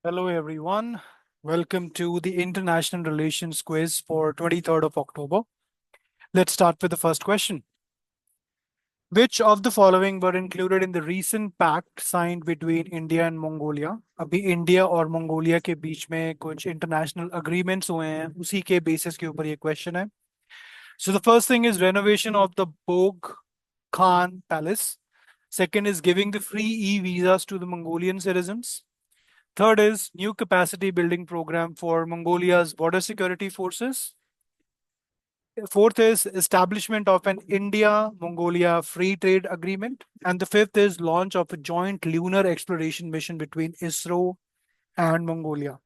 Hello, everyone. Welcome to the International Relations Quiz for 23rd of October. Let's start with the first question. Which of the following were included in the recent pact signed between India and Mongolia? अभी India और Mongolia के बीच में कुछ international agreements हुए हैं, उसी के basis के ऊपर ये क्वेश्चन है. So the first thing is renovation of the Bog Khan Palace. Second is giving the free e-visas to the Mongolian citizens. Third is new capacity building program for Mongolia's border security forces. Fourth is establishment of an India-Mongolia free trade agreement. And the fifth is launch of a joint lunar exploration mission between ISRO and Mongolia.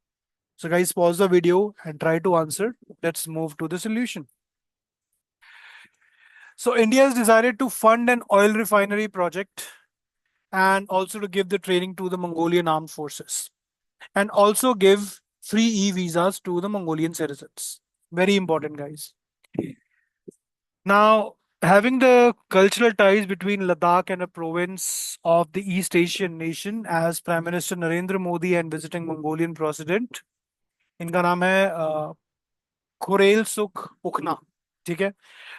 So guys, pause the video and try to answer. Let's move to the solution. So India has decided to fund an oil refinery project and also to give the training to the Mongolian armed forces, and also give free e-visas to the Mongolian citizens. Very important, guys. Now, having the cultural ties between Ladakh and a province of the East Asian nation, as Prime Minister Narendra Modi and visiting Mongolian president, इनका नाम है खुरेल सुख उखना. ठीक है.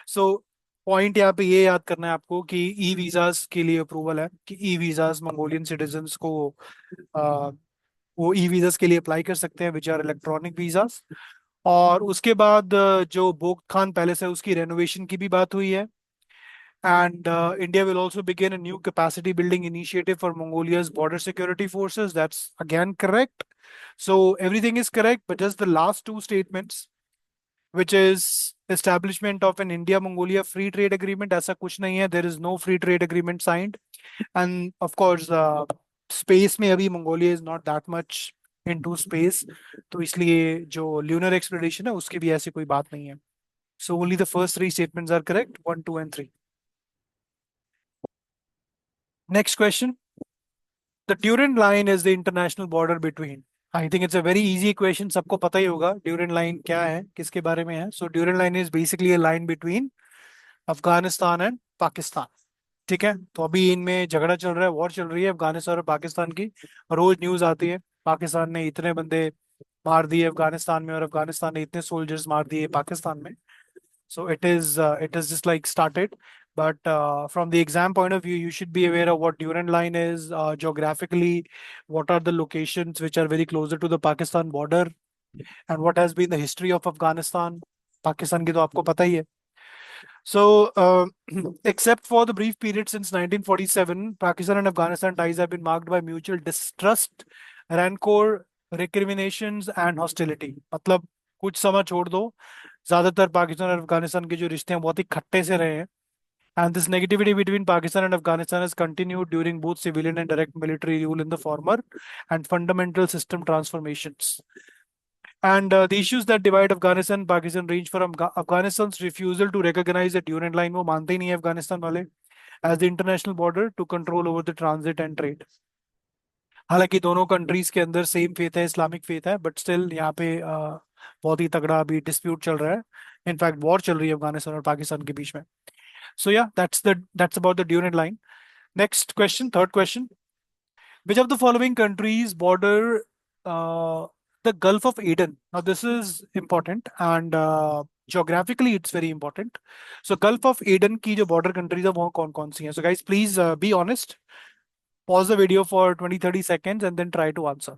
So point यहाँ पे ये याद करना है आपको कि ई वीजास के लिए अप्रूवल है, कि ई वीजास मंगोलियन सिटीजन्स को अ, वो ई वीजास के लिए अप्लाई कर सकते हैं, विच आर इलेक्ट्रॉनिक वीजास. और उसके बाद जो बोग खान पैलेस है उसकी रेनोवेशन की भी बात हुई है. And India will also begin a new capacity building initiative for Mongolia's border security forces. That's again correct. So everything is correct, but just the last two statements, which is establishment of an India-Mongolia free trade agreement. ऐसा कुछ नहीं है. There is no free trade agreement signed. And of course, space में अभी Mongolia is not that much into space. तो इसलिए जो lunar exploration है उसकी भी ऐसी कोई बात नहीं है. So only the first three statements are correct, 1, 2, and 3. Next question. The Durand line is the international border between. I think it's a very easy question. सबको पता ही होगा Durand line क्या है, किसके बारे में है. So Durand line is basically a line between Afghanistan and Pakistan. ठीक है. तो अभी इनमें झगड़ा चल रहा है, वॉर चल रही है अफगानिस्तान और पाकिस्तान की. रोज न्यूज आती है पाकिस्तान ने इतने बंदे मार दिए अफगानिस्तान में और अफगानिस्तान ने इतने सोल्जर्स मार दिए पाकिस्तान में. So it is just like started. But from the exam point of view, you should be aware of what Durand line is geographically, what are the locations which are very closer to the Pakistan border, and what has been the history of Afghanistan. Pakistan की तो आपको पता ही है. So, except for the brief period since 1947, Pakistan and Afghanistan ties have been marked by mutual distrust, rancor, recriminations, and hostility. मतलब कुछ समय छोड़ दो, ज्यादातर पाकिस्तान और अफगानिस्तान के जो रिश्ते हैं बहुत ही खट्टे से रहे हैं. And this negativity between Pakistan and Afghanistan has continued during both civilian and direct military rule in the former and fundamental system transformations. And the issues that divide Afghanistan and Pakistan range from Afghanistan's refusal to recognize the Durand line, वो मानते ही नहीं है अफगानिस्तान वाले, as the international border, to control over the transit and trade. हालांकि दोनों countries के अंदर same faith है, इस्लामिक फेथ है, बट स्टिल यहाँ पे बहुत ही तगड़ा अभी डिस्प्यूट चल रहा है. इनफैक्ट वॉर चल रही है अफगानिस्तान और पाकिस्तान के बीच में. So yeah, that's about the Durand line. Next question, third question. Which of the following countries border uh, the Gulf of Aden? Now, this is important, and geographically it's very important. So, Gulf of Aden की जो border countries है वो कौन-कौन सी हैं? So, guys, please be honest. Pause the video for 20-30 seconds and then try to answer.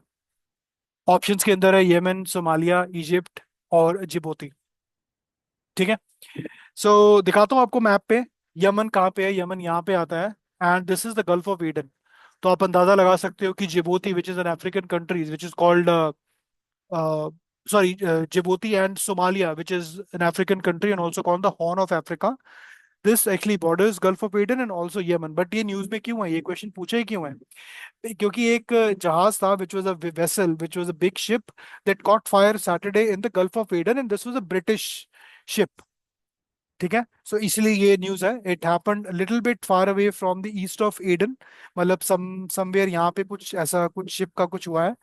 Options के अंदर है Yemen, Somalia, Egypt और जिबूती. ठीक है. सो दिखाता हूँ आपको मैप पे. यमन कहाँ पे है? यमन यहाँ पे आता है. And this is the gulf of Eden. तो आप अंदाजा लगा सकते हो कि Djibouti, which is an African countries, which is called sorry, Djibouti and Somalia, which is an African country and also called the Horn of Africa. This actually borders Gulf of Aden and also Yemen. But ये news में क्यों है? ये question पूछा ही क्यों है? क्योंकि एक जहाज था, which was a vessel, which was a big ship that caught fire Saturday in the Gulf of Aden, and this was a British ship. ठीक है. सो इसलिए ये न्यूज है. It happened little bit far away from the east of Aden. मतलब somewhere यहाँ पे कुछ ऐसा कुछ शिप का कुछ हुआ है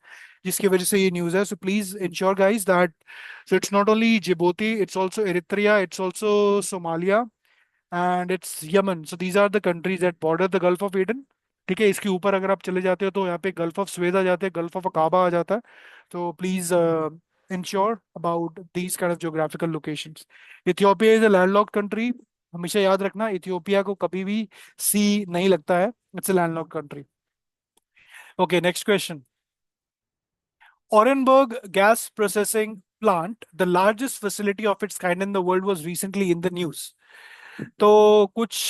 जिसकी वजह से ये न्यूज है. So please ensure guys that so it's not only Djibouti, it's also Eritrea, it's also Somalia, and it's Yemen. So these are the countries that border the Gulf of Aden. ठीक है, इसके ऊपर अगर आप चले जाते हो तो यहाँ पे गल्फ ऑफ स्वेज आ जाते हैं, गल्फ ऑफ अकाबा आ जाता है। तो please ensure about these kind of geographical locations. Ethiopia is a landlocked country, हमेशा याद रखना इथियोपिया को कभी भी सी नहीं लगता है, it's a landlocked country. Okay, next question. Orenburg gas processing plant, the largest facility of its kind in the world, was recently in the news. तो कुछ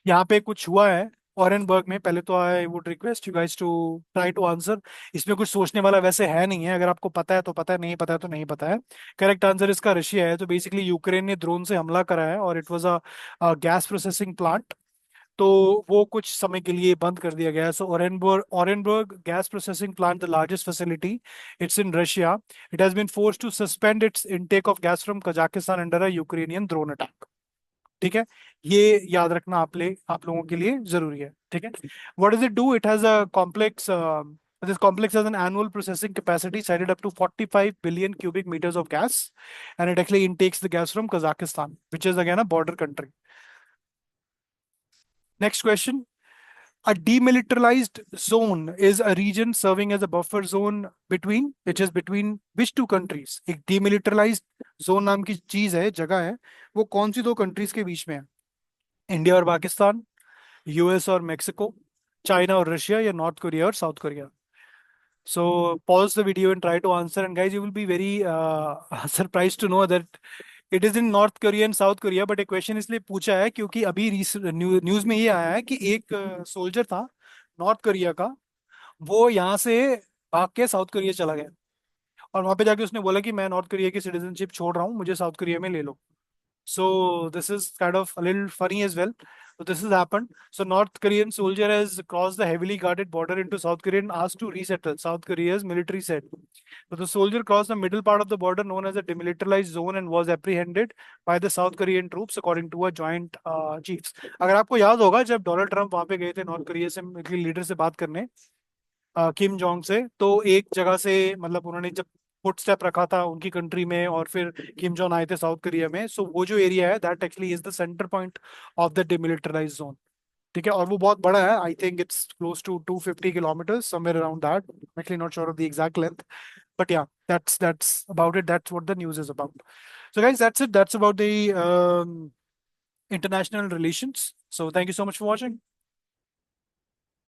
यहाँ पे कुछ हुआ है ऑरेनबर्ग में। पहले तो I would request you guys to try to answer. इसमें कुछ सोचने वाला वैसे है नहीं है, अगर आपको पता है तो पता है, नहीं पता है तो नहीं पता है। करेक्ट आंसर इसका रशिया है। तो बेसिकली यूक्रेन ने ड्रोन से हमला करा है और it was a gas processing plant. तो वो कुछ समय के लिए बंद कर दिया गया है। So Orenburg gas processing plant, the largest facility, it's in Russia, it has been forced to suspend its intake of gas from Kazakhstan under a Ukrainian drone attack. ठीक है, ये याद रखना आप लोगों के लिए जरूरी है। ठीक है, what does it do? It has a complex, this complex has an annual processing capacity cited up to 45 billion cubic meters of gas, and it actually intakes the gas from Kazakhstan, which is again a border country. Next question. A demilitarized zone is a region serving as a buffer zone between, which is between which two countries? एक demilitarized zone नाम की चीज है, जगह है, वो कौन सी दो कंट्रीज के बीच में है? इंडिया और पाकिस्तान, यूएस और मेक्सिको, चाइना और रशिया, या नॉर्थ कोरिया और south Korea? So pause the video and try to answer. And guys, you will be very surprised to know that it is in north Korea and south Korea. But एक question इसलिए पूछा है क्योंकि अभी news में ये आया है कि एक सोल्जर था नॉर्थ कोरिया का, वो यहाँ से भाग के साउथ कोरिया चला गया और वहां पे जाके उसने बोला कि मैं नॉर्थ कोरिया की सिटीजनशिप छोड़ रहा हूँ, मुझे साउथ कोरिया में ले लो। So this is kind of a little funny as well. So this has happened. So North Korean soldier has crossed the heavily guarded border into South Korea and asked to resettle. South Korea's military said. So the soldier crossed the middle part of the border known as a demilitarized zone and was apprehended by the South Korean troops according to a joint chiefs. अगर आपको याद होगा जब Donald Trump वहां पे गए थे north Korea से मिलिट्री लीडर से बात करने, किम जोंग से, तो एक जगह से मतलब उन्होंने जब फुट स्टेप रखा था उनकी कंट्री में और फिर किम जोंग आए थे साउथ कोरिया में, सो वो जो एरिया है that actually is the centre point of the demilitarize zone. ठीक है, और वो बहुत बड़ा है, I think it's close to 250 kilometre, somewhere around that, actually not sure of the exact length, but yeah that's about it, that's what the news is about. So guys, that's it, that's about the international relations. So thank you so much for watching.